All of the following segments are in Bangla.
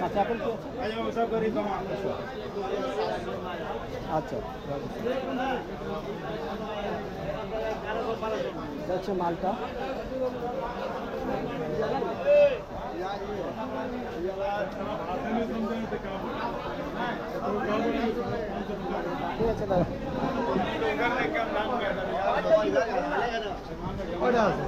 আচ্ছা আপেল কি আছে? আচ্ছা এটা হচ্ছে মালটা। ঠিক আছে দাদা ওইটা আছে।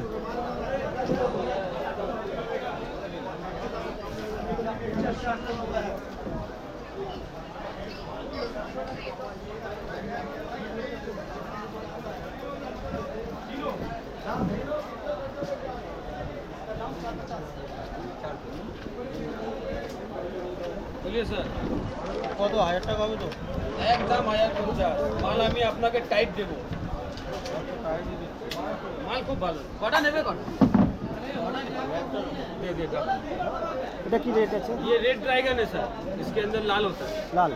বলিয়ে স্যার কত 1000 টাকা হবে তো? একদম 1050 মাল আমি আপনাকে টাইট দেবো। মাল খুব ভালো। কটা নেবে কটা? दे देगा। এটা কি রেট আছে? ये रेड ड्रैगन है सर, इसके अंदर लाल होता है। लाल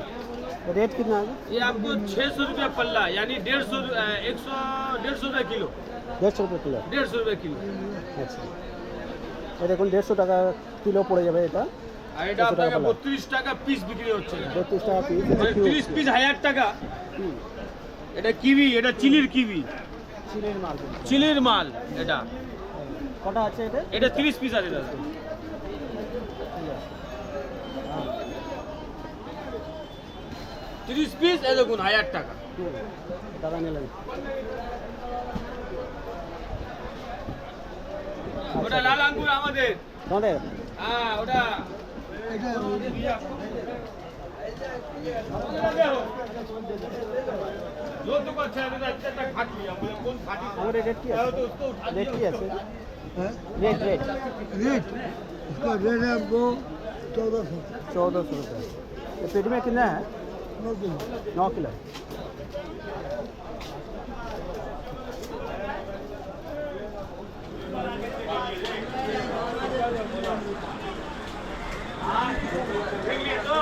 रेट कितना है? ये आपको 600 रुपया पल्ला यानी 150 रुपये किलो। 150 रुपये किलो। 150 रुपये किलो। আচ্ছা এটা এখন 150 টাকা কিলো পড়ে যাবে এটা। আর এটা আপনাকে 32 টাকা পিস বিক্রি হচ্ছে। 32 টাকা পিস। 30 পিস 1000 টাকা। এটা কিউই, এটা চিলির কিউই। চিলির মাল। চিলির মাল এটা। কটা আছে এটা? এটা 30 পিস আছে দাদা। 30 পিস এই দেখুন 1000 টাকা। টাকা নিলেন। ওটা লাল আঙ্গুর আমাদের। তোমাদের? হ্যাঁ ওটা এটা जो तो अच्छा है दादा अच्छा तक खाट लिया बोले कौन खाटी हमारे रेट की है? तो उसको उठा रेट दिया की है? है? रेट रेट रेट इसका रेट है आपको 1400 1400 रुपये। तो पेट में कितना है? 9 किलो 9 किलो। देख लिया तो